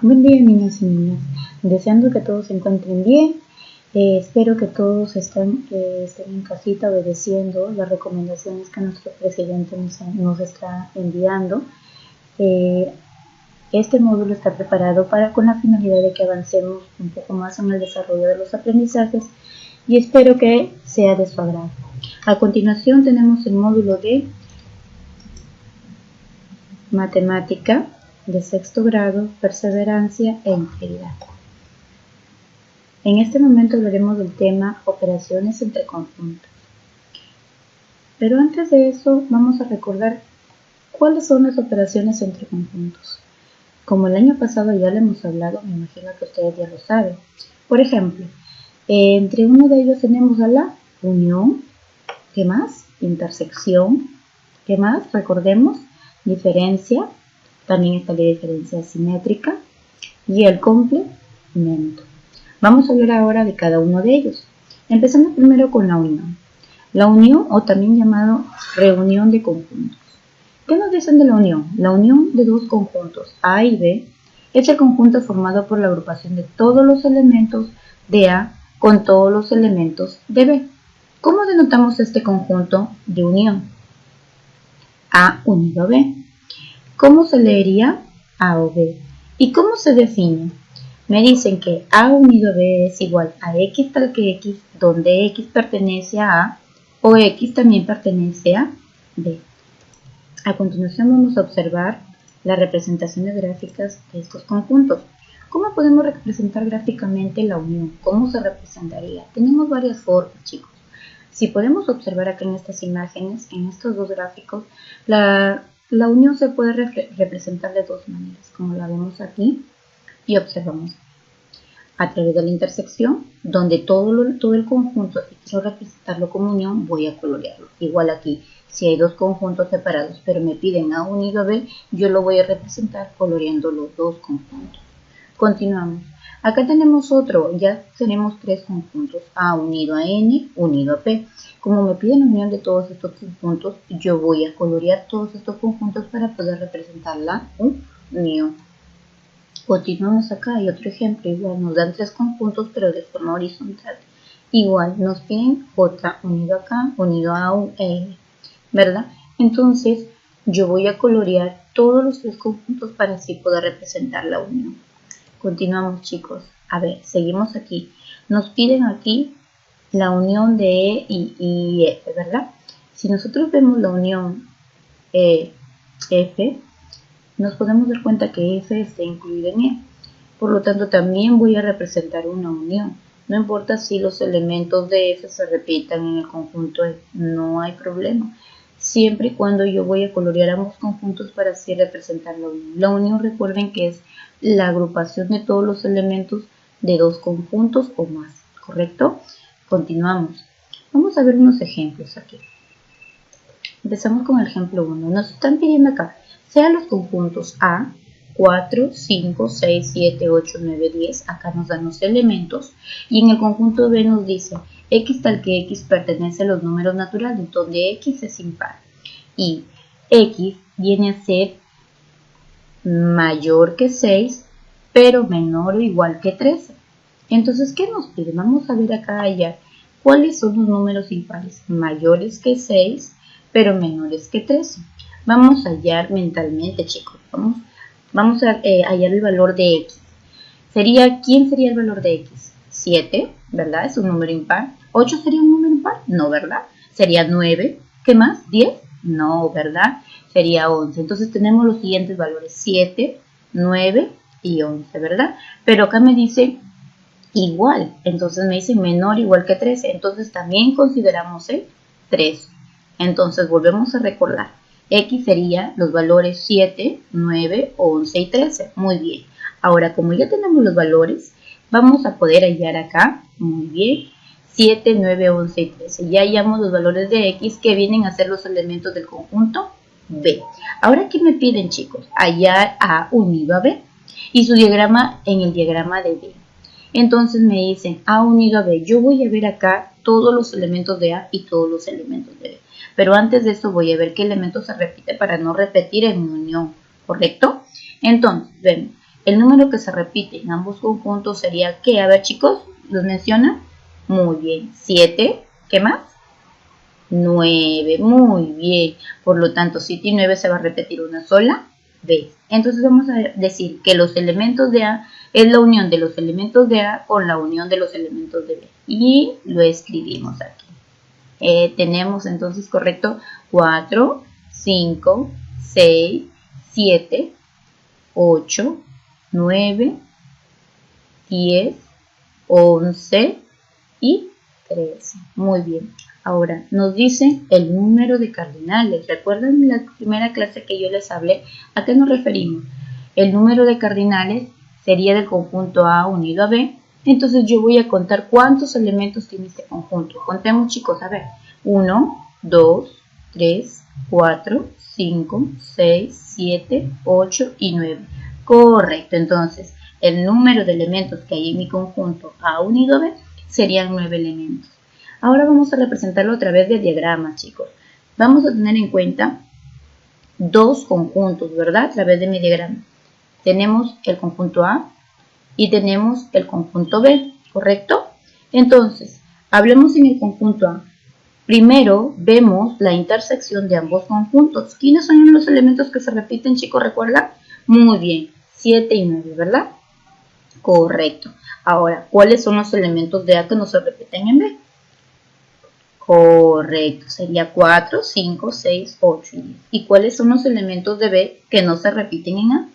Buen día, niños y niñas. Deseando que todos se encuentren bien. Espero que todos estén en casita obedeciendo las recomendaciones que nuestro presidente nos está enviando. Este módulo está preparado con la finalidad de que avancemos un poco más en el desarrollo de los aprendizajes y espero que sea de su agrado. A continuación tenemos el módulo de matemática de sexto grado, perseverancia e integridad. En este momento hablaremos del tema operaciones entre conjuntos. Pero antes de eso vamos a recordar cuáles son las operaciones entre conjuntos. Como el año pasado ya le hemos hablado, me imagino que ustedes ya lo saben. Por ejemplo, entre uno de ellos tenemos a la unión, ¿qué más? Intersección, ¿qué más? Recordemos, diferencia, también está la diferencia simétrica y el complemento. Vamos a hablar ahora de cada uno de ellos, empezando primero con la unión. La unión, o también llamado reunión de conjuntos. ¿Qué nos dicen de la unión? La unión de dos conjuntos A y B es el conjunto formado por la agrupación de todos los elementos de A con todos los elementos de B. ¿Cómo denotamos este conjunto de unión? A unido a B. ¿Cómo se leería A o B? ¿Y cómo se define? Me dicen que A unido a B es igual a X tal que X, donde X pertenece a A o X también pertenece a B. A continuación vamos a observar las representaciones gráficas de estos conjuntos. ¿Cómo podemos representar gráficamente la unión? ¿Cómo se representaría? Tenemos varias formas, chicos. Si podemos observar acá en estas imágenes, en estos dos gráficos, la unión se puede representar de dos maneras, como la vemos aquí. Y observamos a través de la intersección, donde todo el conjunto, si quiero representarlo como unión, voy a colorearlo. Igual aquí, si hay dos conjuntos separados, pero me piden A unido a B, yo lo voy a representar coloreando los dos conjuntos. Continuamos. Acá tenemos otro, ya tenemos tres conjuntos, A unido a N, unido a P. Como me piden la unión de todos estos conjuntos, yo voy a colorear todos estos conjuntos para poder representar la unión. Continuamos acá, hay otro ejemplo, igual nos dan tres conjuntos pero de forma horizontal. Igual nos piden J unido acá, unido a L, ¿verdad? Entonces yo voy a colorear todos los tres conjuntos para así poder representar la unión. Continuamos, chicos. A ver, seguimos aquí. Nos piden aquí la unión de E y F, ¿verdad? Si nosotros vemos la unión F, nos podemos dar cuenta que F está incluido en E. Por lo tanto, también voy a representar una unión. No importa si los elementos de F se repitan en el conjunto E, no hay problema. Siempre y cuando yo voy a colorear ambos conjuntos para así representar la unión. La unión, recuerden que es la agrupación de todos los elementos de dos conjuntos o más, ¿correcto? Continuamos. Vamos a ver unos ejemplos aquí. Empezamos con el ejemplo 1. Nos están pidiendo acá sean los conjuntos A, 4, 5, 6, 7, 8, 9, 10. Acá nos dan los elementos. Y en el conjunto B nos dice X tal que X pertenece a los números naturales, donde X es impar. Y X viene a ser mayor que 6, pero menor o igual que 13. Entonces, ¿qué nos pide? Vamos a ver acá hallar cuáles son los números impares mayores que 6, pero menores que 13. Vamos a hallar mentalmente, chicos. Vamos a hallar el valor de X. ¿Quién sería el valor de X? 7, ¿verdad? Es un número impar. ¿8 sería un número impar? No, ¿verdad? Sería 9. ¿Qué más? ¿10? No, ¿verdad? Sería 11. Entonces tenemos los siguientes valores. 7, 9 y 11, ¿verdad? Pero acá me dice igual. Entonces me dice menor o igual que 13. Entonces también consideramos el 13. Entonces volvemos a recordar. X sería los valores 7, 9, 11 y 13. Muy bien. Ahora, como ya tenemos los valores, vamos a poder hallar acá, muy bien, 7, 9, 11 y 13. Ya hallamos los valores de X que vienen a ser los elementos del conjunto B. Ahora, ¿qué me piden, chicos? Hallar A unido a B y su diagrama en el diagrama de B. Entonces me dicen A unido a B. Yo voy a ver acá todos los elementos de A y todos los elementos de B. Pero antes de eso voy a ver qué elemento se repite para no repetir en mi unión, ¿correcto? Entonces, ven, El número que se repite en ambos conjuntos sería ¿qué? A ver, chicos, ¿los menciona? Muy bien. 7, ¿qué más? 9, muy bien. Por lo tanto, 7 y 9 se va a repetir una sola vez. Entonces vamos a decir que los elementos de A es la unión de los elementos de A con la unión de los elementos de B. Y lo escribimos aquí. Tenemos entonces, correcto, 4, 5, 6, 7, 8, 9, 10, 11 y 13. Muy bien. Ahora nos dice el número de cardinales. ¿Recuerdan la primera clase que yo les hablé? ¿A qué nos referimos? El número de cardinales sería del conjunto A unido a B. Entonces yo voy a contar cuántos elementos tiene este conjunto. Contemos, chicos, a ver. 1, 2, 3, 4, 5, 6, 7, 8 y 9. Correcto, entonces el número de elementos que hay en mi conjunto A unido a B serían 9 elementos. Ahora vamos a representarlo a través de diagramas, chicos. Vamos a tener en cuenta dos conjuntos, ¿verdad? A través de mi diagrama. Tenemos el conjunto A y tenemos el conjunto B, ¿correcto? Entonces, hablemos en el conjunto A. Primero vemos la intersección de ambos conjuntos. ¿Quiénes son los elementos que se repiten, chicos? ¿Recuerdan? Muy bien, 7 y 9, ¿verdad? Correcto. Ahora, ¿cuáles son los elementos de A que no se repiten en B? Correcto, sería 4, 5, 6, 8 y 10. ¿Y cuáles son los elementos de B que no se repiten en A?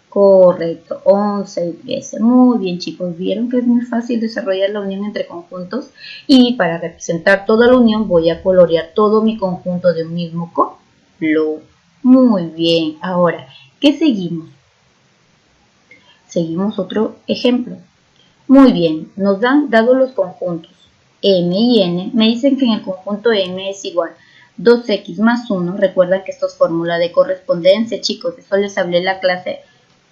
Correcto, 11 y 13. Muy bien, chicos, vieron que es muy fácil desarrollar la unión entre conjuntos. Y para representar toda la unión voy a colorear todo mi conjunto de un mismo color. Muy bien, ahora, ¿qué seguimos? Seguimos otro ejemplo. Muy bien, nos dan dados los conjuntos M y N, me dicen que en el conjunto M es igual 2x más 1, recuerdan que esto es fórmula de correspondencia, chicos, eso les hablé en la clase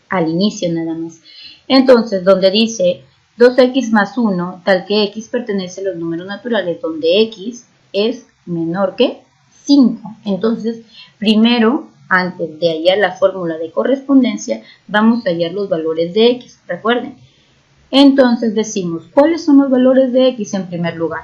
al inicio nada más. Entonces, donde dice 2x más 1, tal que x pertenece a los números naturales, donde x es menor que 5. Entonces, primero, antes de hallar la fórmula de correspondencia, vamos a hallar los valores de x, recuerden. Entonces decimos, ¿cuáles son los valores de x en primer lugar?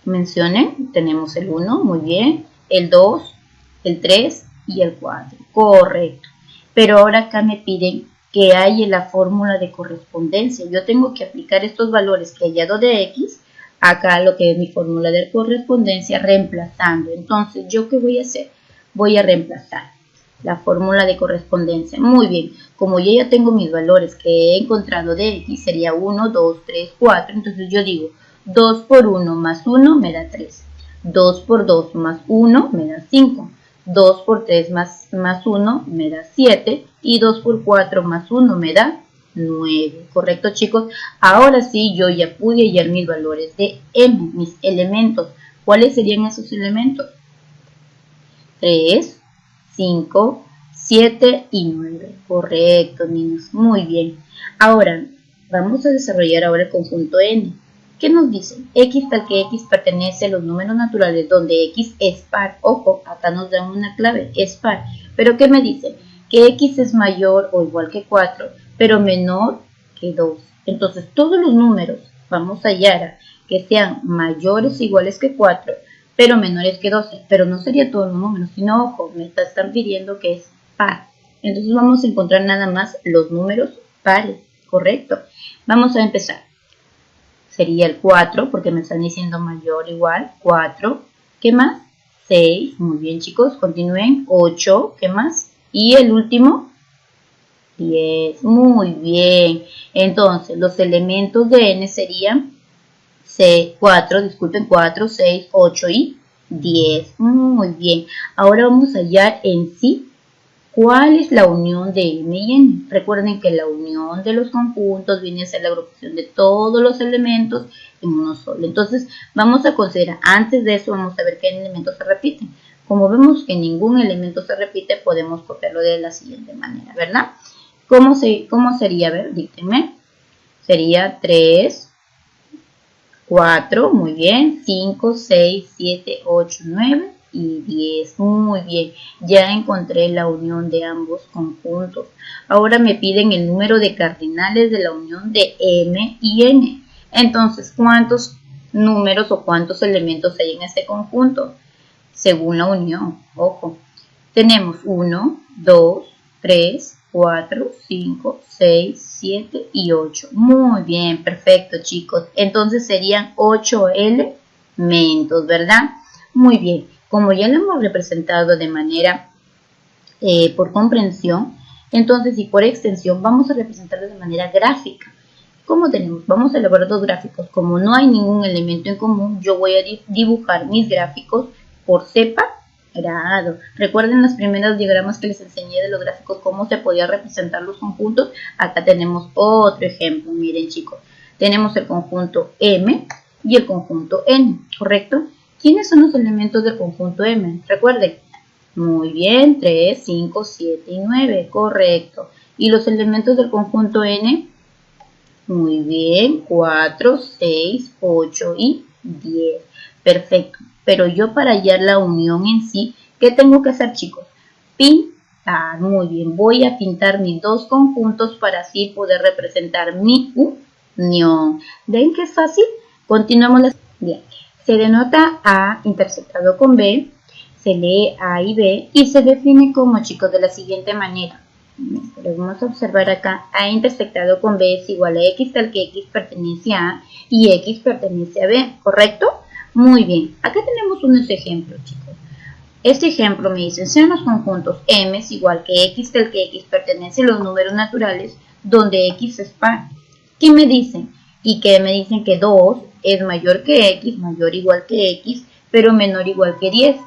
Mencionen, tenemos el 1, muy bien, el 2, el 3 y el 4, correcto. Pero ahora acá me piden que haya la fórmula de correspondencia. Yo tengo que aplicar estos valores que he hallado de x, acá lo que es mi fórmula de correspondencia, reemplazando. Entonces, ¿yo qué voy a hacer? Voy a reemplazar la fórmula de correspondencia. Muy bien, como yo ya tengo mis valores que he encontrado de x, sería 1, 2, 3, 4. Entonces yo digo, 2 por 1 más 1 me da 3. 2 por 2 más 1 me da 5. 2 por 3 más 1 me da 7. Y 2 por 4 más 1 me da 9. ¿Correcto, chicos? Ahora sí, yo ya pude hallar mis valores de m, mis elementos. ¿Cuáles serían esos elementos? 3, 5, 7 y 9. Correcto, niños. Muy bien. Ahora, vamos a desarrollar ahora el conjunto N. ¿Qué nos dice? X tal que X pertenece a los números naturales donde X es par. Ojo, acá nos dan una clave, es par. ¿Pero qué me dice? Que X es mayor o igual que 4, pero menor que 2. Entonces, todos los números vamos a hallar que sean mayores o iguales que 4, pero menores que 12, pero no sería todos los números, sino, ojo, me están pidiendo que es par. Entonces vamos a encontrar nada más los números pares, ¿correcto? Vamos a empezar. Sería el 4, porque me están diciendo mayor o igual, 4. ¿Qué más? 6, muy bien, chicos, continúen. 8, ¿qué más? Y el último, 10, muy bien. Entonces, los elementos de N serían 4, 6, 8 y 10. Muy bien. Ahora vamos a hallar en sí cuál es la unión de M y N. Recuerden que la unión de los conjuntos viene a ser la agrupación de todos los elementos en uno solo. Entonces, vamos a considerar, antes de eso, vamos a ver qué elementos se repiten. Como vemos que ningún elemento se repite, podemos copiarlo de la siguiente manera, ¿verdad? ¿Cómo sería? A ver, díganme. Sería 3, 4, muy bien, 5, 6, 7, 8, 9 y 10. Muy bien, ya encontré la unión de ambos conjuntos. Ahora me piden el número de cardinales de la unión de m y n. Entonces, ¿cuántos números o cuántos elementos hay en este conjunto? Según la unión, ojo. Tenemos 1, 2, 3, 4, 5, 6, 7 y 8. Muy bien, perfecto, chicos. Entonces serían 8 elementos, ¿verdad? Muy bien. Como ya lo hemos representado de manera por comprensión, entonces y por extensión vamos a representarlo de manera gráfica. ¿Cómo tenemos? Vamos a elaborar dos gráficos. Como no hay ningún elemento en común, yo voy a dibujar mis gráficos por separado. Recuerden los primeros diagramas que les enseñé de los gráficos, cómo se podía representar los conjuntos. Acá tenemos otro ejemplo. Miren, chicos, tenemos el conjunto M y el conjunto N, ¿correcto? ¿Quiénes son los elementos del conjunto M? Recuerden. Muy bien, 3, 5, 7 y 9, correcto. ¿Y los elementos del conjunto N? Muy bien, 4, 6, 8 y 10. Perfecto. Pero yo para hallar la unión en sí, ¿qué tengo que hacer, chicos? Pintar. Muy bien, voy a pintar mis dos conjuntos para así poder representar mi unión. ¿Ven que es fácil? Continuamos. Bien, se denota A intersectado con B, se lee A y B y se define como, chicos, de la siguiente manera. Pero vamos a observar acá, A intersectado con B es igual a X tal que X pertenece a A y X pertenece a B, ¿correcto? Muy bien, acá tenemos unos ejemplos, chicos. Este ejemplo me dicen, sean los conjuntos M es igual que X tal que X pertenece a los números naturales donde X es par. ¿Qué me dicen? Y que me dicen que 2 es mayor que X, mayor o igual que X, pero menor o igual que 10.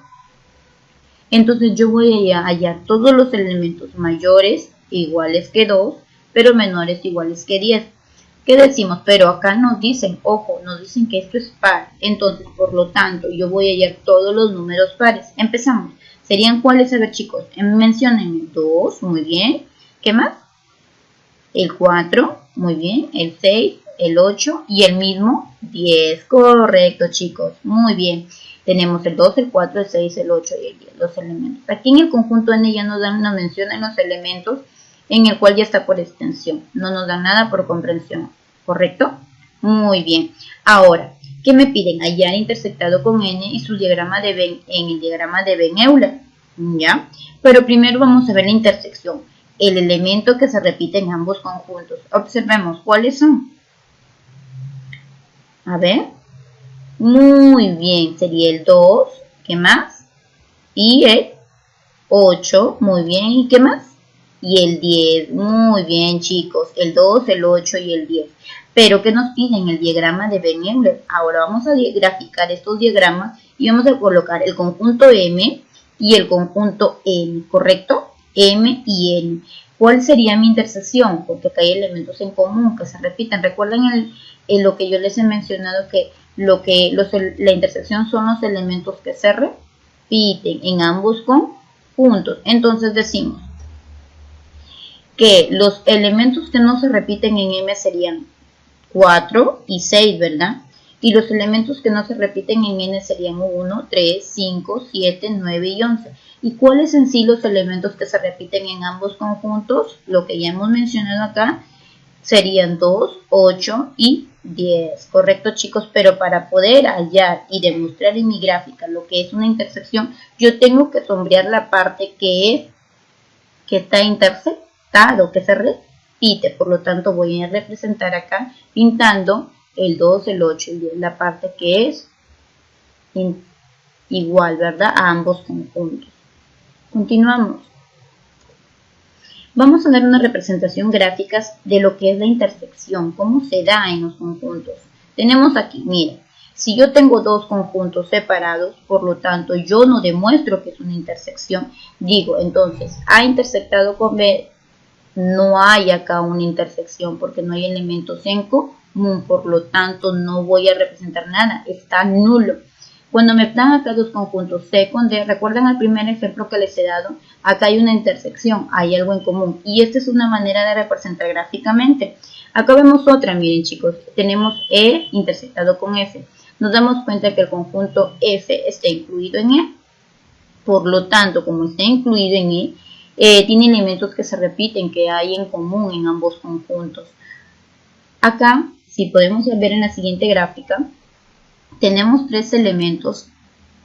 Entonces yo voy a hallar todos los elementos mayores iguales que 2, pero menores iguales que 10. ¿Qué decimos? Pero acá nos dicen, ojo, nos dicen que esto es par. Entonces, por lo tanto, yo voy a hallar todos los números pares. Empezamos. ¿Serían cuáles? A ver, chicos, menciónenme. 2, muy bien. ¿Qué más? El 4, muy bien. El 6, el 8 y el mismo 10. Correcto, chicos. Muy bien. Tenemos el 2, el 4, el 6, el 8 y el 10, los elementos. Aquí en el conjunto N ya nos dan una mención en los elementos en el cual ya está por extensión. No nos dan nada por comprensión, ¿correcto? Muy bien. Ahora, ¿qué me piden? Hallar intersectado con N y su diagrama de Venn en el diagrama de Venn-Euler, ¿ya? Pero primero vamos a ver la intersección, el elemento que se repite en ambos conjuntos. Observemos, ¿cuáles son? A ver. Muy bien, sería el 2, ¿qué más? Y el 8, muy bien, ¿y qué más? Y el 10, muy bien, chicos, el 2, el 8 y el 10. Pero, ¿qué nos piden? El diagrama de Venn-Euler. Ahora vamos a graficar estos diagramas y vamos a colocar el conjunto M y el conjunto N, ¿correcto? M y N. ¿Cuál sería mi intersección? Porque acá hay elementos en común que se repiten. Recuerden lo que yo les he mencionado que la intersección son los elementos que se repiten en ambos conjuntos. Entonces decimos que los elementos que no se repiten en M serían 4 y 6, ¿verdad? Y los elementos que no se repiten en N serían 1, 3, 5, 7, 9 y 11. ¿Y cuáles en sí los elementos que se repiten en ambos conjuntos? Lo que ya hemos mencionado acá serían 2, 8 y 10, ¿correcto, chicos? Pero para poder hallar y demostrar en mi gráfica lo que es una intersección, yo tengo que sombrear la parte que está intersectado, que se repite. Por lo tanto, voy a representar acá pintando el 2, el 8 y el 10, la parte que es igual, ¿verdad? A ambos conjuntos. Continuamos. Vamos a dar una representación gráfica de lo que es la intersección, cómo se da en los conjuntos. Tenemos aquí, miren, si yo tengo dos conjuntos separados, por lo tanto yo no demuestro que es una intersección, digo, entonces A intersectado con B, no hay acá una intersección porque no hay elementos en común, por lo tanto no voy a representar nada, está nulo. Cuando me dan acá dos conjuntos C con D, recuerdan el primer ejemplo que les he dado, acá hay una intersección, hay algo en común. Y esta es una manera de representar gráficamente. Acá vemos otra, miren chicos, tenemos E intersectado con F. Nos damos cuenta que el conjunto F está incluido en E. Por lo tanto, como está incluido en E, tiene elementos que se repiten, que hay en común en ambos conjuntos. Acá, si podemos ver en la siguiente gráfica, tenemos tres elementos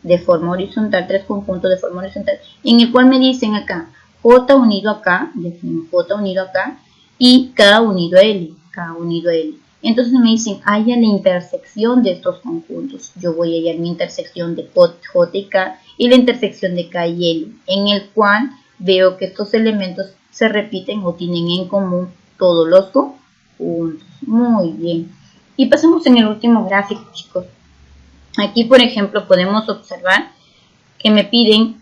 de forma horizontal, tres conjuntos de forma horizontal, en el cual me dicen acá J unido a K, decimos J unido a K, y K unido a L, K unido a L. Entonces me dicen, halla la intersección de estos conjuntos. Yo voy a hallar mi intersección de J y K y la intersección de K y L, en el cual veo que estos elementos se repiten o tienen en común todos los conjuntos. Muy bien. Y pasamos en el último gráfico, chicos. Aquí, por ejemplo, podemos observar que me piden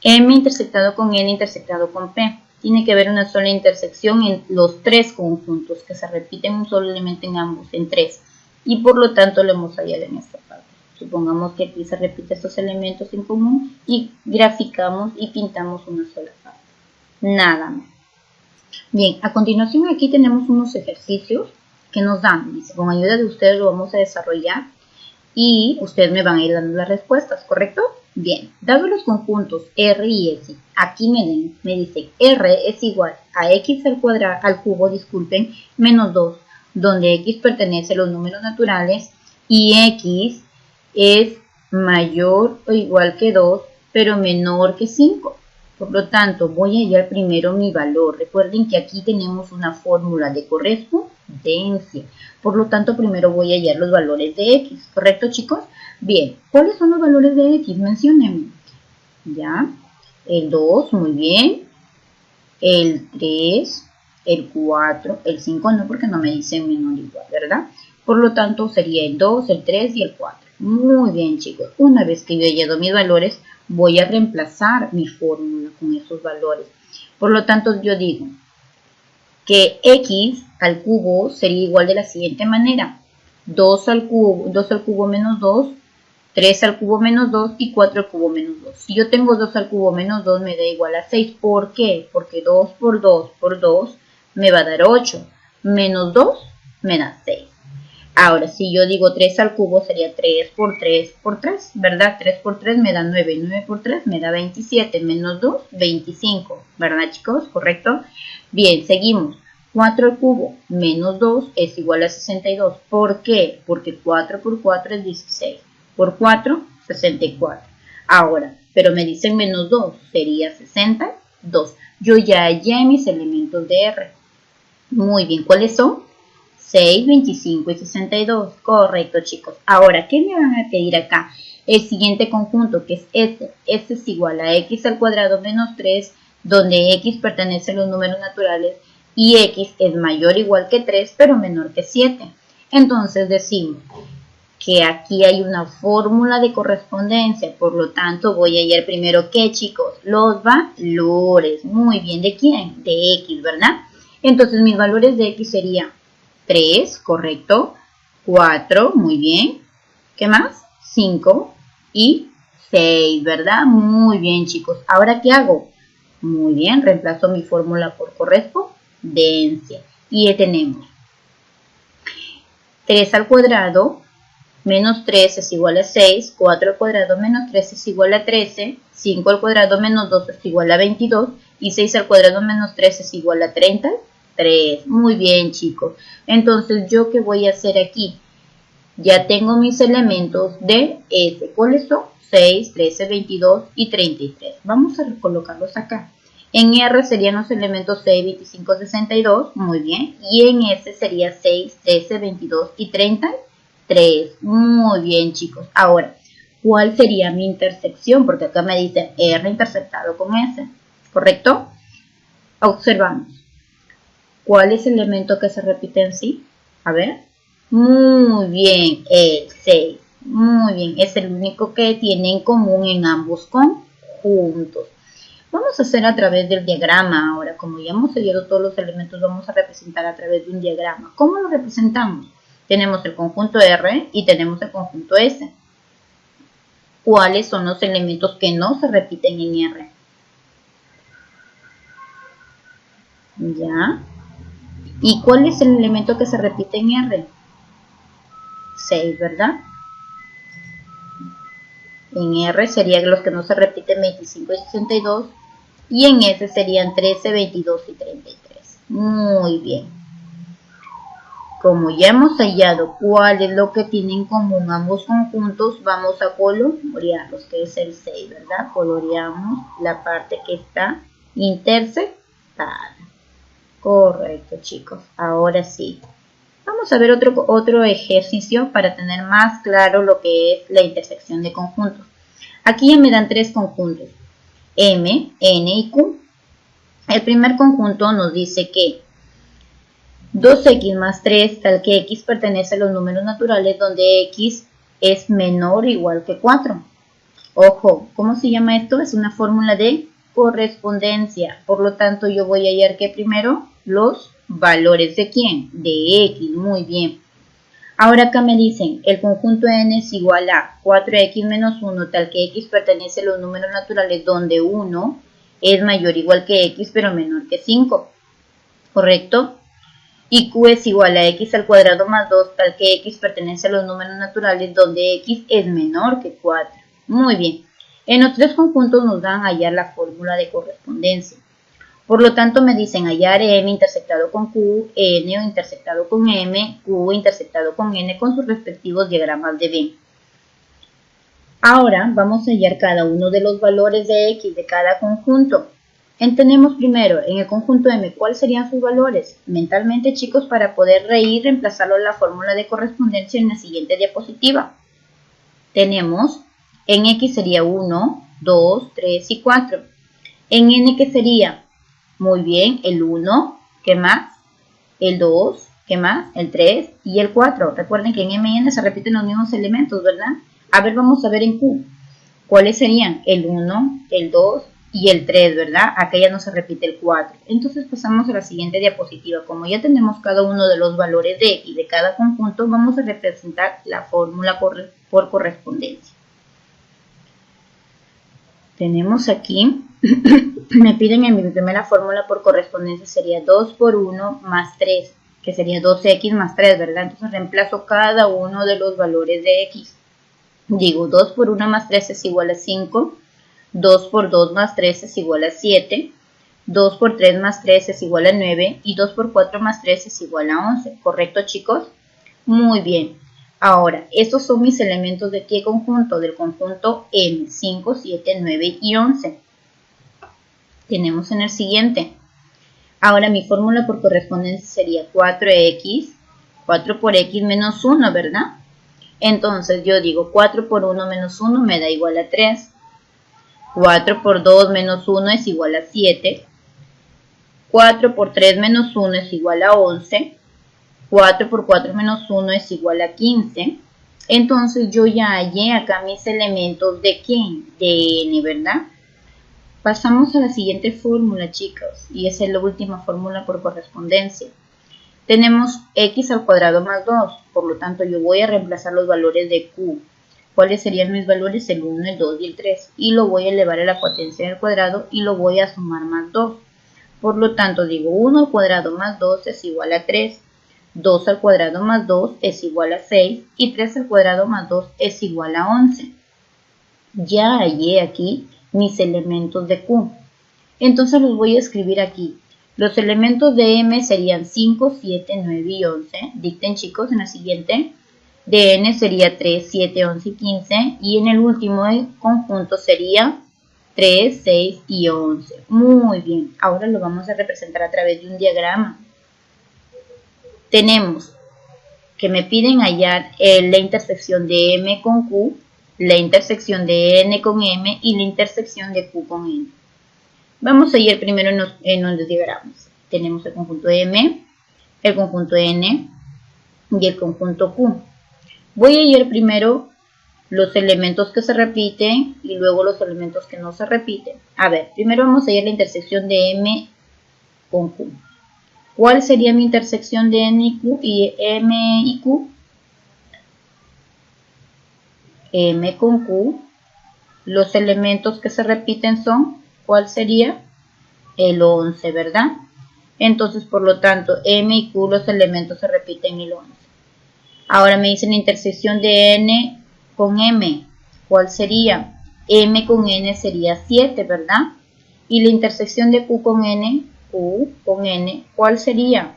M intersectado con N intersectado con P. Tiene que haber una sola intersección en los tres conjuntos, que se repiten un solo elemento en ambos, en tres. Y por lo tanto lo hemos hallado en esta parte. Supongamos que aquí se repiten estos elementos en común y graficamos y pintamos una sola parte. Nada más. Bien, a continuación aquí tenemos unos ejercicios que nos dan. Dice, con ayuda de ustedes lo vamos a desarrollar y ustedes me van a ir dando las respuestas, ¿correcto? Bien, dado los conjuntos R y S, aquí me dice R es igual a X al cubo, menos 2, donde X pertenece a los números naturales y X es mayor o igual que 2, pero menor que 5. Por lo tanto, voy a hallar primero mi valor. Recuerden que aquí tenemos una fórmula de correspondencia. Por lo tanto, primero voy a hallar los valores de X. ¿Correcto, chicos? Bien, ¿cuáles son los valores de X? Menciónenme. Ya, el 2, muy bien. El 3, el 4, el 5 no, porque no me dice menor o igual, ¿verdad? Por lo tanto, sería el 2, el 3 y el 4. Muy bien, chicos. Una vez que yo he hallado mis valores, voy a reemplazar mi fórmula con esos valores. Por lo tanto, yo digo que X al cubo sería igual de la siguiente manera. 2 al cubo menos 2, 3 al cubo menos 2 y 4 al cubo menos 2. Si yo tengo 2 al cubo menos 2 me da igual a 6. ¿Por qué? Porque 2 por 2 por 2 me va a dar 8. Menos 2 me da 6. Ahora, si yo digo 3 al cubo sería 3 por 3 por 3, ¿verdad? 3 por 3 me da 9, 9 por 3 me da 27, menos 2, 25, ¿verdad, chicos? ¿Correcto? Bien, seguimos. 4 al cubo menos 2 es igual a 62. ¿Por qué? Porque 4 por 4 es 16. Por 4, 64. Ahora, pero me dicen menos 2, sería 62. Yo ya hallé mis elementos de R. Muy bien, ¿cuáles son? 6, 25 y 62. Correcto, chicos. Ahora, ¿qué me van a pedir acá? El siguiente conjunto, que es este. Este es igual a X al cuadrado menos 3, donde X pertenece a los números naturales y X es mayor o igual que 3, pero menor que 7. Entonces decimos que aquí hay una fórmula de correspondencia, por lo tanto voy a hallar primero, ¿qué, chicos? Los valores. Muy bien, ¿de quién? De X, ¿verdad? Entonces mis valores de X serían 3, correcto, 4, muy bien, ¿qué más? 5 y 6, ¿verdad? Muy bien, chicos. ¿Ahora qué hago? Muy bien, reemplazo mi fórmula por correspondencia. Y tenemos 3 al cuadrado menos 3 es igual a 6, 4 al cuadrado menos 3 es igual a 13, 5 al cuadrado menos 2 es igual a 22 y 6 al cuadrado menos 3 es igual a 33. Muy bien, chicos. Entonces, ¿yo qué voy a hacer aquí? Ya tengo mis elementos de S. ¿Cuáles son? 6, 13, 22 y 33. Vamos a colocarlos acá. En R serían los elementos 6, 25, 62. Muy bien. Y en S sería 6, 13, 22 y 33. Muy bien, chicos. Ahora, ¿cuál sería mi intersección? Porque acá me dice R interceptado con S. ¿Correcto? Observamos. ¿Cuál es el elemento que se repite en sí? A ver. Muy bien, el 6. Muy bien, es el único que tiene en común en ambos conjuntos. Vamos a hacer a través del diagrama ahora. Como ya hemos seguido todos los elementos, vamos a representar a través de un diagrama. ¿Cómo lo representamos? Tenemos el conjunto R y tenemos el conjunto S. ¿Cuáles son los elementos que no se repiten en R? ¿Ya? ¿Y cuál es el elemento que se repite en R? 6, ¿verdad? En R serían los que no se repiten 25 y 62. Y en S serían 13, 22 y 33. Muy bien. Como ya hemos hallado cuál es lo que tienen en común ambos conjuntos, vamos a colorearlos, que es el 6, ¿verdad? Coloreamos la parte que está intersectada. Correcto, chicos. Ahora sí. Vamos a ver otro ejercicio para tener más claro lo que es la intersección de conjuntos. Aquí ya me dan tres conjuntos, M, N y Q. El primer conjunto nos dice que 2x más 3 tal que x pertenece a los números naturales donde x es menor o igual que 4. Ojo, ¿cómo se llama esto? Es una fórmula de correspondencia. Por lo tanto, yo voy a hallar que primero los valores de ¿quién? De x. Muy bien. Ahora acá me dicen, el conjunto n es igual a 4x menos 1 tal que x pertenece a los números naturales donde 1 es mayor o igual que x pero menor que 5. ¿Correcto? Y q es igual a x al cuadrado más 2 tal que x pertenece a los números naturales donde x es menor que 4. Muy bien. En los tres conjuntos nos dan a hallar la fórmula de correspondencia. Por lo tanto me dicen hallar m intersectado con q, n intersectado con m, q intersectado con n con sus respectivos diagramas de Venn. Ahora vamos a hallar cada uno de los valores de x de cada conjunto. Entendemos primero, en el conjunto M, ¿cuáles serían sus valores? Mentalmente, chicos, para poder reemplazarlo en la fórmula de correspondencia en la siguiente diapositiva. Tenemos, en X sería 1, 2, 3 y 4. En N, ¿qué sería? Muy bien, el 1, ¿qué más? El 2, ¿qué más? El 3 y el 4. Recuerden que en M y N se repiten los mismos elementos, ¿verdad? A ver, vamos a ver en Q. ¿Cuáles serían? El 1, el 2 y el 3, ¿verdad? Acá ya no se repite el 4. Entonces pasamos a la siguiente diapositiva. Como ya tenemos cada uno de los valores de X de cada conjunto, vamos a representar la fórmula por correspondencia. Tenemos aquí, me piden en mi primera fórmula por correspondencia sería 2 por 1 más 3, que sería 2x más 3, ¿verdad? Entonces reemplazo cada uno de los valores de X. Digo, 2 por 1 más 3 es igual a 5. 2 por 2 más 3 es igual a 7, 2 por 3 más 3 es igual a 9 y 2 por 4 más 3 es igual a 11. ¿Correcto, chicos? Muy bien. Ahora, estos son mis elementos de qué conjunto? Del conjunto M, 5, 7, 9 y 11. Tenemos en el siguiente. Ahora mi fórmula por correspondencia sería 4x, 4 por x menos 1, ¿verdad? Entonces yo digo 4 por 1 menos 1 me da igual a 3. 4 por 2 menos 1 es igual a 7. 4 por 3 menos 1 es igual a 11. 4 por 4 menos 1 es igual a 15. Entonces yo ya hallé acá mis elementos de ¿quién? De n, ¿verdad? Pasamos a la siguiente fórmula, chicos. Y esa es la última fórmula por correspondencia. Tenemos x al cuadrado más 2. Por lo tanto yo voy a reemplazar los valores de q. ¿Cuáles serían mis valores? El 1, el 2 y el 3. Y lo voy a elevar a la potencia del cuadrado y lo voy a sumar más 2. Por lo tanto, digo 1 al cuadrado más 2 es igual a 3. 2 al cuadrado más 2 es igual a 6. Y 3 al cuadrado más 2 es igual a 11. Ya hallé aquí mis elementos de Q. Entonces los voy a escribir aquí. Los elementos de M serían 5, 7, 9 y 11. Dicten, chicos, en la siguiente. De n sería 3, 7, 11 y 15. Y en el último conjunto sería 3, 6 y 11. Muy bien. Ahora lo vamos a representar a través de un diagrama. Tenemos que me piden hallar la intersección de M con Q, la intersección de N con M y la intersección de Q con N. Vamos a hallar primero en los diagramas. Tenemos el conjunto M, el conjunto N y el conjunto Q. Voy a hallar primero los elementos que se repiten y luego los elementos que no se repiten. A ver, primero vamos a hallar la intersección de M con Q. ¿Cuál sería mi intersección de N y Q y M y Q? M con Q. Los elementos que se repiten son, ¿cuál sería? El 11, ¿verdad? Entonces, por lo tanto, M y Q, los elementos se repiten el 11. Ahora me dicen la intersección de N con M. ¿Cuál sería? M con N sería 7, ¿verdad? Y la intersección de Q con N, ¿cuál sería?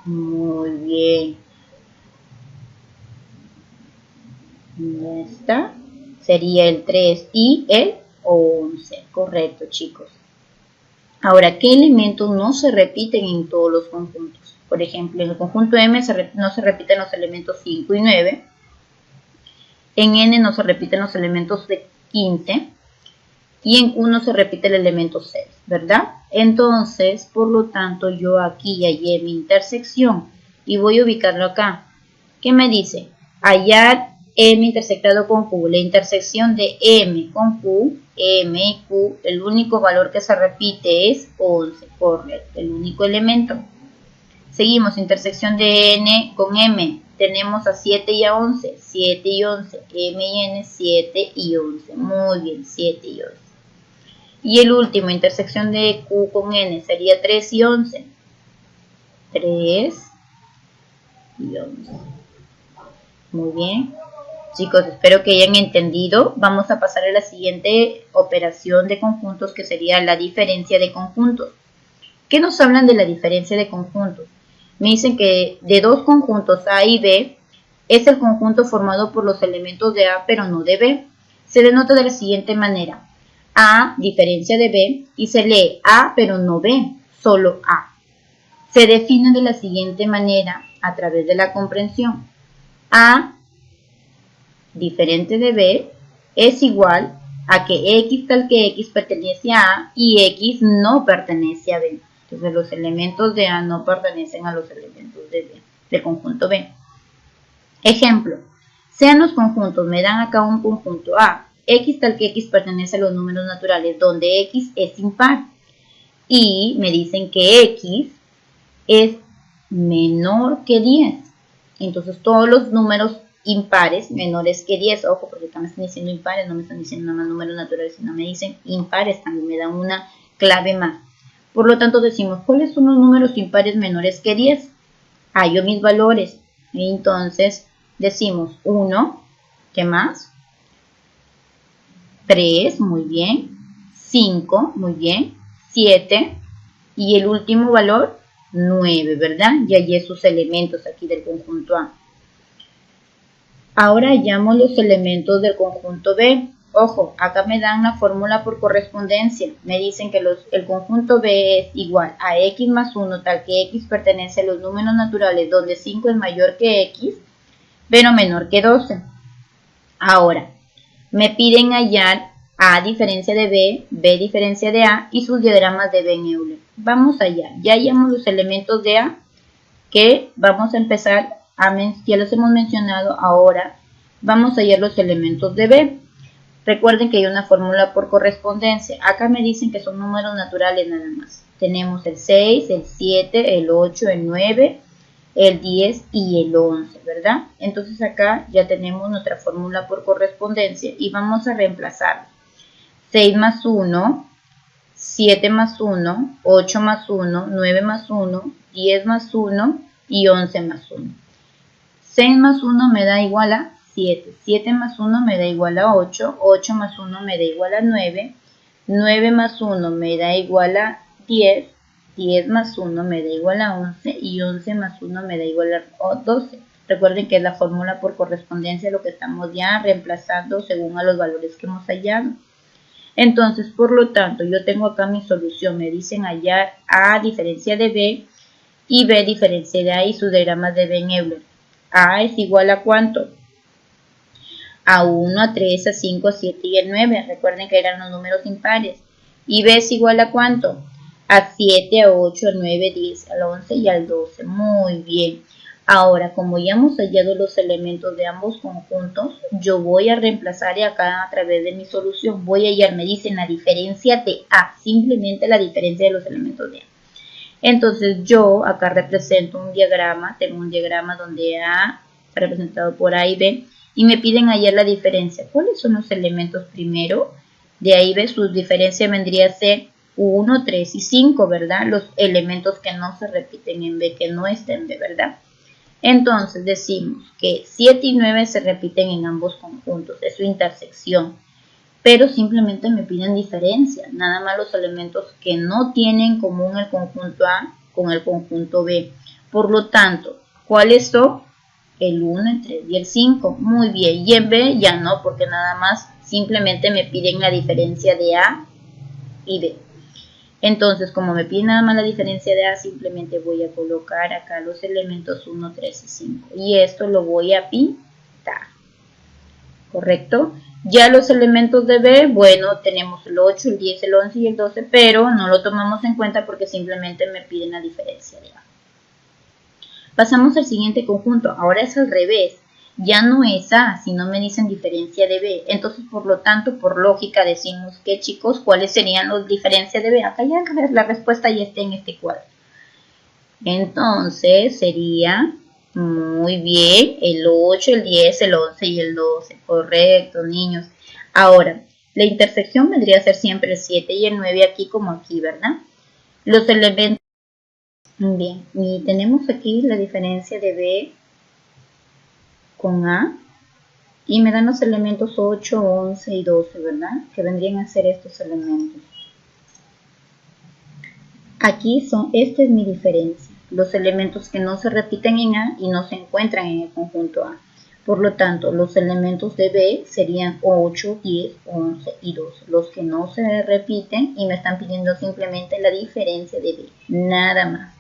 Muy bien. Ya está. Sería el 3 y el 11. Correcto, chicos. Ahora, ¿qué elementos no se repiten en todos los conjuntos? Por ejemplo, en el conjunto M no se repiten los elementos 5 y 9. En N no se repiten los elementos de 15. Y en Q no se repite el elemento 6, ¿verdad? Entonces, por lo tanto, yo aquí ya hallé mi intersección y voy a ubicarlo acá. ¿Qué me dice? Hallar M intersectado con Q. La intersección de M con Q, M y Q, el único valor que se repite es 11, correcto, el único elemento. Seguimos, intersección de N con M. Tenemos a 7 y a 11, 7 y 11, M y N, 7 y 11. Muy bien, 7 y 11. Y el último, intersección de Q con N, sería 3 y 11. 3 y 11. Muy bien. Chicos, espero que hayan entendido. Vamos a pasar a la siguiente operación de conjuntos, que sería la diferencia de conjuntos. ¿Qué nos hablan de la diferencia de conjuntos? Me dicen que de dos conjuntos A y B es el conjunto formado por los elementos de A pero no de B. Se denota de la siguiente manera. A diferencia de B y se lee A pero no B, solo A. Se define de la siguiente manera a través de la comprensión. A diferente de B es igual a que X tal que X pertenece a A y X no pertenece a B. Entonces los elementos de A no pertenecen a los elementos de B, del conjunto B. Ejemplo, sean los conjuntos, me dan acá un conjunto A. X tal que X pertenece a los números naturales, donde X es impar. Y me dicen que X es menor que 10. Entonces todos los números impares menores que 10, ojo, porque acá me están diciendo impares, no me están diciendo nada más números naturales, sino me dicen impares, también me dan una clave más. Por lo tanto decimos, ¿cuáles son los números impares menores que 10? Hallo mis valores. Entonces decimos 1, ¿qué más? 3, muy bien. 5, muy bien. 7 y el último valor 9, ¿verdad? Y hallé sus elementos aquí del conjunto A. Ahora hallamos los elementos del conjunto B. Ojo, acá me dan la fórmula por correspondencia. Me dicen que el conjunto B es igual a X más 1, tal que X pertenece a los números naturales donde 5 es mayor que X, pero menor que 12. Ahora, me piden hallar A diferencia de B, B diferencia de A y sus diagramas de Venn Euler. Vamos allá. Ya hallamos los elementos de A, que vamos a empezar ya los hemos mencionado. Ahora vamos a hallar los elementos de B. Recuerden que hay una fórmula por correspondencia. Acá me dicen que son números naturales nada más. Tenemos el 6, el 7, el 8, el 9, el 10 y el 11, ¿verdad? Entonces acá ya tenemos nuestra fórmula por correspondencia y vamos a reemplazar. 6 más 1, 7 más 1, 8 más 1, 9 más 1, 10 más 1 y 11 más 1. 6 más 1 me da igual a 7, 7 más 1 me da igual a 8, 8 más 1 me da igual a 9, 9 más 1 me da igual a 10, 10 más 1 me da igual a 11 y 11 más 1 me da igual a 12. Recuerden que es la fórmula por correspondencia lo que estamos ya reemplazando según a los valores que hemos hallado. Entonces, por lo tanto, yo tengo acá mi solución. Me dicen hallar A diferencia de B y B diferencia de A y sus diagramas de Venn Euler. A es igual a ¿cuánto? A 1, a 3, a 5, a 7 y a 9. Recuerden que eran los números impares. Y B es igual a ¿cuánto? A 7, a 8, a 9, 10, al 11 y al 12. Muy bien. Ahora, como ya hemos hallado los elementos de ambos conjuntos, yo voy a reemplazar acá a través de mi solución. Voy a hallar, me dicen, la diferencia de A. Simplemente la diferencia de los elementos de A. Entonces yo acá represento un diagrama, tengo un diagrama donde A representado por A y B y me piden hallar la diferencia. ¿Cuáles son los elementos primero? De A y B, sus diferencias vendría a ser 1, 3 y 5, ¿verdad? Los elementos que no se repiten en B, que no están en B, ¿verdad? Entonces decimos que 7 y 9 se repiten en ambos conjuntos, es su intersección, pero simplemente me piden diferencia, nada más los elementos que no tienen en común el conjunto A con el conjunto B. Por lo tanto, ¿cuáles son? El 1, el 3 y el 5. Muy bien, y en B ya no, porque nada más simplemente me piden la diferencia de A y B. Entonces, como me piden nada más la diferencia de A, simplemente voy a colocar acá los elementos 1, 3 y 5. Y esto lo voy a pintar. ¿Correcto? Ya los elementos de B, bueno, tenemos el 8, el 10, el 11 y el 12, pero no lo tomamos en cuenta porque simplemente me piden la diferencia de A. Pasamos al siguiente conjunto. Ahora es al revés. Ya no es A, sino me dicen diferencia de B. Entonces, por lo tanto, por lógica decimos que, chicos, ¿cuáles serían las diferencias de B? Acá ya la respuesta ya está en este cuadro. Entonces, sería, muy bien, el 8, el 10, el 11 y el 12. Correcto, niños. Ahora, la intersección vendría a ser siempre el 7 y el 9 aquí como aquí, ¿verdad? Los elementos. Bien, y tenemos aquí la diferencia de B con A. Y me dan los elementos 8, 11 y 12, ¿verdad? Que vendrían a ser estos elementos. Aquí esta es mi diferencia. Los elementos que no se repiten en A y no se encuentran en el conjunto A. Por lo tanto, los elementos de B serían 8, 10, 11 y 12. Los que no se repiten y me están pidiendo simplemente la diferencia de B. Nada más.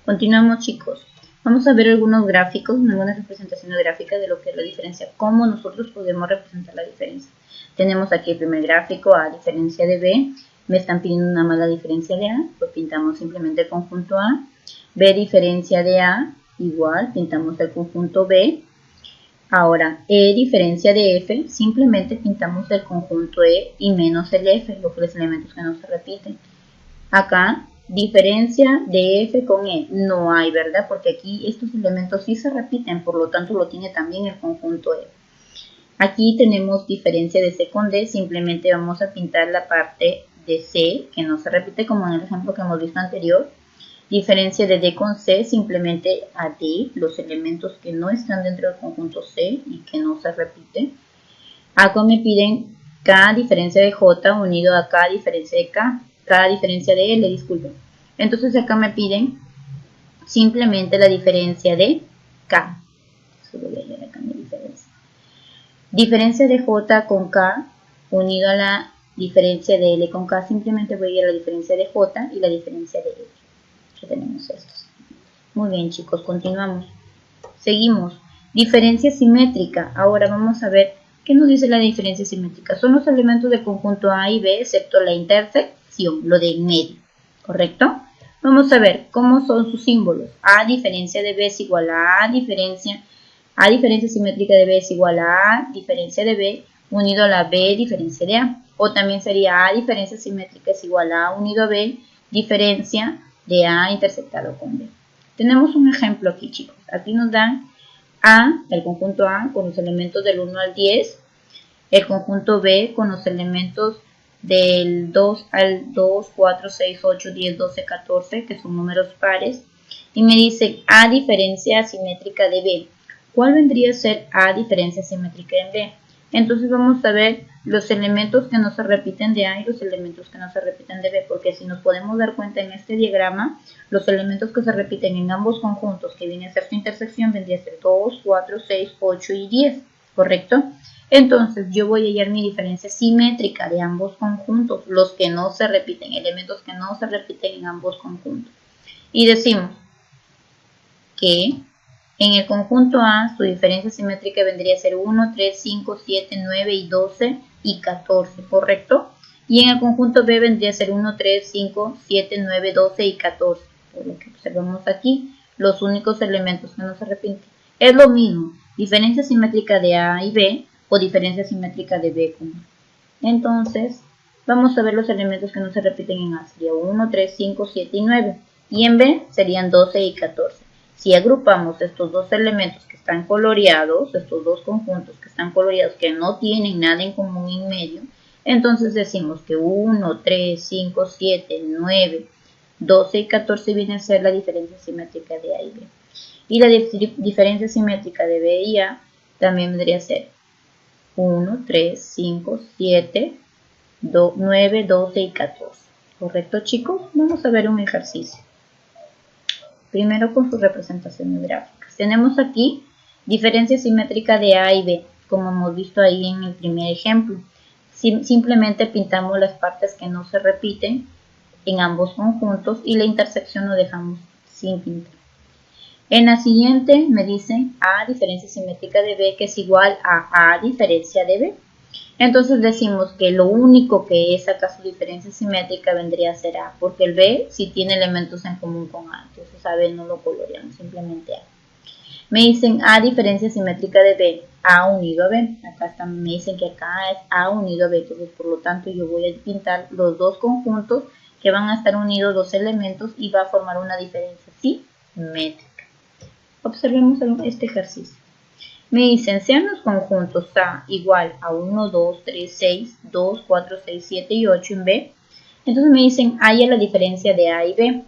Continuamos, chicos. Vamos a ver algunos gráficos, algunas representaciones gráficas de lo que es la diferencia, cómo nosotros podemos representar la diferencia. Tenemos aquí el primer gráfico, A diferencia de B, me están pidiendo nada más la diferencia de A, pues pintamos simplemente el conjunto A, B diferencia de A, igual, pintamos el conjunto B. Ahora, E diferencia de F, simplemente pintamos el conjunto E y menos el F, los tres elementos que no se repiten. Acá, diferencia de F con E, no hay, ¿verdad? Porque aquí estos elementos sí se repiten, por lo tanto lo tiene también el conjunto E. Aquí tenemos diferencia de C con D, simplemente vamos a pintar la parte de C, que no se repite como en el ejemplo que hemos visto anterior. Diferencia de D con C, simplemente a D, los elementos que no están dentro del conjunto C y que no se repiten. Acá me piden K diferencia de J unido a K diferencia de K. Cada diferencia de L, disculpen. Entonces acá me piden simplemente la diferencia de K. Solo voy a leer acá mi diferencia. Diferencia de J con K unido a la diferencia de L con K. Simplemente voy a ir a la diferencia de J y la diferencia de L. Ya tenemos estos. Muy bien, chicos, continuamos. Seguimos. Diferencia simétrica. Ahora vamos a ver qué nos dice la diferencia simétrica. Son los elementos del conjunto A y B, excepto la intersección, lo de en medio, ¿correcto? Vamos a ver cómo son sus símbolos. A diferencia de B es igual a diferencia simétrica de B es igual a A diferencia de B unido a la B diferencia de A. O también sería A diferencia simétrica es igual a A unido a B diferencia de A intersectado con B. Tenemos un ejemplo aquí, chicos. Aquí nos dan A, el conjunto A con los elementos del 1 al 10, el conjunto B con los elementos del 2 al 2, 4, 6, 8, 10, 12, 14, que son números pares, y me dice A diferencia simétrica de B. ¿Cuál vendría a ser A diferencia simétrica de B? Entonces vamos a ver los elementos que no se repiten de A y los elementos que no se repiten de B, porque si nos podemos dar cuenta en este diagrama, los elementos que se repiten en ambos conjuntos, que viene a ser su intersección, vendría a ser 2, 4, 6, 8 y 10, ¿correcto? Entonces yo voy a hallar mi diferencia simétrica de ambos conjuntos, los que no se repiten, elementos que no se repiten en ambos conjuntos. Y decimos que en el conjunto A su diferencia simétrica vendría a ser 1, 3, 5, 7, 9 y 12 y 14, ¿correcto? Y en el conjunto B vendría a ser 1, 3, 5, 7, 9, 12 y 14. Por lo que observamos aquí, los únicos elementos que no se repiten. Es lo mismo, diferencia simétrica de A y B o diferencia simétrica de B con A. Entonces, vamos a ver los elementos que no se repiten en A. Sería 1, 3, 5, 7 y 9. Y en B serían 12 y 14. Si agrupamos estos dos elementos que están coloreados, estos dos conjuntos que están coloreados, que no tienen nada en común en medio, entonces decimos que 1, 3, 5, 7, 9, 12 y 14 vienen a ser la diferencia simétrica de A y B. Y la diferencia simétrica de B y A también vendría a ser 1, 3, 5, 7, 9, 12 y 14. ¿Correcto, chicos? Vamos a ver un ejercicio. Primero con sus representaciones gráficas. Tenemos aquí diferencia simétrica de A y B, como hemos visto ahí en el primer ejemplo. Simplemente pintamos las partes que no se repiten en ambos conjuntos y la intersección lo dejamos sin pintar. En la siguiente me dicen A diferencia simétrica de B, que es igual a diferencia de B. Entonces decimos que lo único que es acá su diferencia simétrica vendría a ser A, porque el B sí tiene elementos en común con A, entonces a B no lo coloreamos, simplemente A. Me dicen A diferencia simétrica de B, A unido a B. Acá me dicen que acá es A unido a B, entonces por lo tanto yo voy a pintar los dos conjuntos que van a estar unidos dos elementos y va a formar una diferencia simétrica. Observemos este ejercicio. Me dicen, sean los conjuntos A igual a 1, 2, 3, 6, 2, 4, 6, 7 y 8 en B. Entonces me dicen, haya la diferencia de A y B.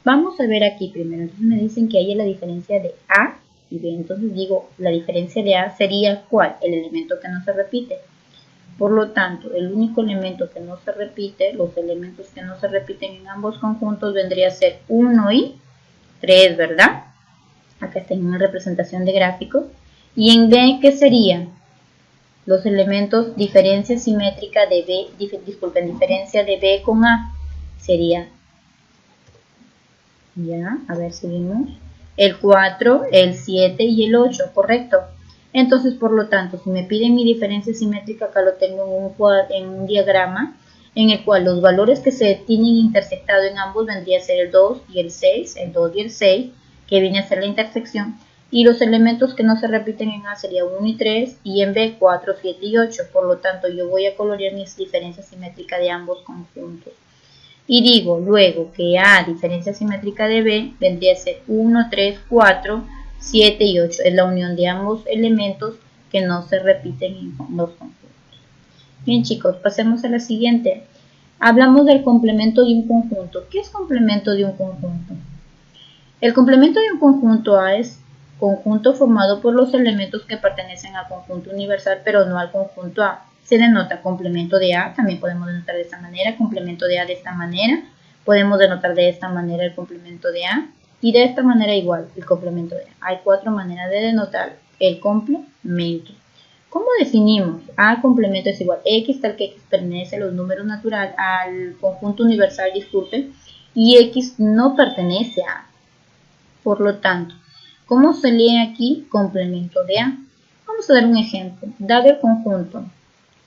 Vamos a ver aquí primero. Entonces me dicen que haya la diferencia de A y B. Entonces digo, la diferencia de A sería ¿cuál? El elemento que no se repite. Por lo tanto, el único elemento que no se repite, los elementos que no se repiten en ambos conjuntos vendría a ser 1 y 3, ¿verdad? Acá está en una representación de gráficos. Y en B, ¿qué serían? Los elementos diferencia simétrica de B, diferencia de B con A. Sería, ya, a ver, seguimos. El 4, el 7 y el 8, ¿correcto? Entonces, por lo tanto, si me piden mi diferencia simétrica, acá lo tengo en un diagrama, en el cual los valores que se tienen intersectado en ambos vendría a ser el 2 y el 6, el 2 y el 6, que viene a ser la intersección. Y los elementos que no se repiten en A sería 1 y 3 y en B 4, 7 y 8. Por lo tanto, yo voy a colorear mis diferencias simétricas de ambos conjuntos. Y digo luego que A, diferencia simétrica de B, vendría a ser 1, 3, 4, 7 y 8. Es la unión de ambos elementos que no se repiten en los conjuntos. Bien, chicos, pasemos a la siguiente. Hablamos del complemento de un conjunto. ¿Qué es complemento de un conjunto? El complemento de un conjunto A es conjunto formado por los elementos que pertenecen al conjunto universal, pero no al conjunto A. Se denota complemento de A, también podemos denotar de esta manera, complemento de A de esta manera, podemos denotar de esta manera el complemento de A, y de esta manera igual el complemento de A. Hay cuatro maneras de denotar el complemento. ¿Cómo definimos? A complemento es igual a X, tal que X pertenece a los números naturales, al conjunto universal, disculpen, y X no pertenece a A. Por lo tanto, ¿cómo se lee aquí complemento de A? Vamos a dar un ejemplo. Dado el conjunto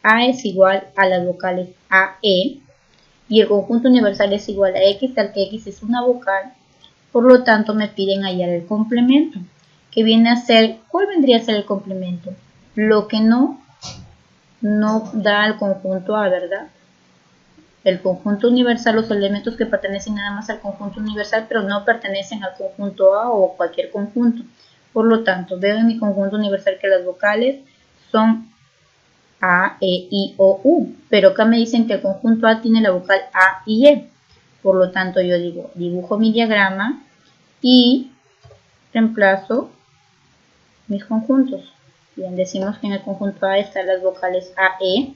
A es igual a las vocales A, E, y el conjunto universal es igual a X, tal que X es una vocal, por lo tanto me piden hallar el complemento, que viene a ser, ¿cuál vendría a ser el complemento? Lo que no da al conjunto A, ¿verdad? El conjunto universal, los elementos que pertenecen nada más al conjunto universal, pero no pertenecen al conjunto A o cualquier conjunto. Por lo tanto, veo en mi conjunto universal que las vocales son A, E, I, O, U. Pero acá me dicen que el conjunto A tiene la vocal A y E. Por lo tanto, yo digo, dibujo mi diagrama y reemplazo mis conjuntos. Bien, decimos que en el conjunto A están las vocales A, E.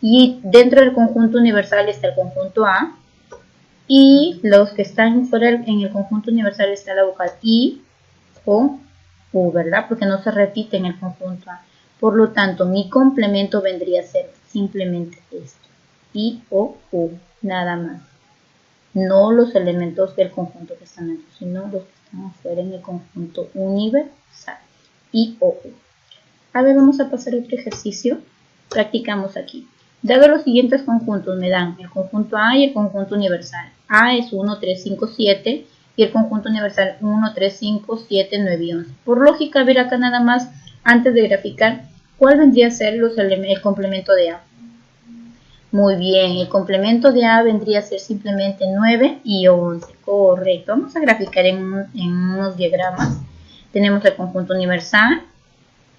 Y dentro del conjunto universal está el conjunto A. Y los que están fuera en el conjunto universal está la vocal I, O, U, ¿verdad? Porque no se repite en el conjunto A. Por lo tanto, mi complemento vendría a ser simplemente esto. I, O, U, nada más. No los elementos del conjunto que están dentro, sino los que están afuera en el conjunto universal. I, O, U. A ver, vamos a pasar a otro ejercicio. Practicamos aquí. Dado los siguientes conjuntos, me dan el conjunto A y el conjunto universal. A es 1, 3, 5, 7 y el conjunto universal 1, 3, 5, 7, 9 y 11. Por lógica, ver acá nada más, antes de graficar, ¿cuál vendría a ser el complemento de A? Muy bien, el complemento de A vendría a ser simplemente 9 y 11. Correcto. Vamos a graficar en unos diagramas. Tenemos el conjunto universal,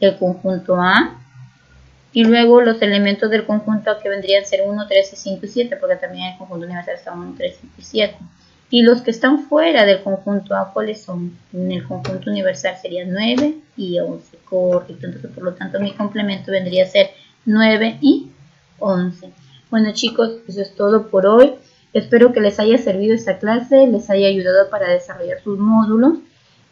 el conjunto A, y luego los elementos del conjunto que vendrían a ser 1, 3, 5 y 7, porque también el conjunto universal está 1, 3, 5 y 7. Y los que están fuera del conjunto A, ¿cuáles son? En el conjunto universal serían 9 y 11, correcto. Entonces, por lo tanto, mi complemento vendría a ser 9 y 11. Bueno, chicos, eso es todo por hoy. Espero que les haya servido esta clase, les haya ayudado para desarrollar sus módulos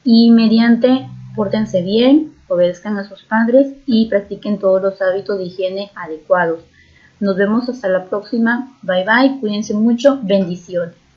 y mediante pórtense bien, obedezcan a sus padres y practiquen todos los hábitos de higiene adecuados. Nos vemos hasta la próxima. Bye bye, cuídense mucho, bendiciones.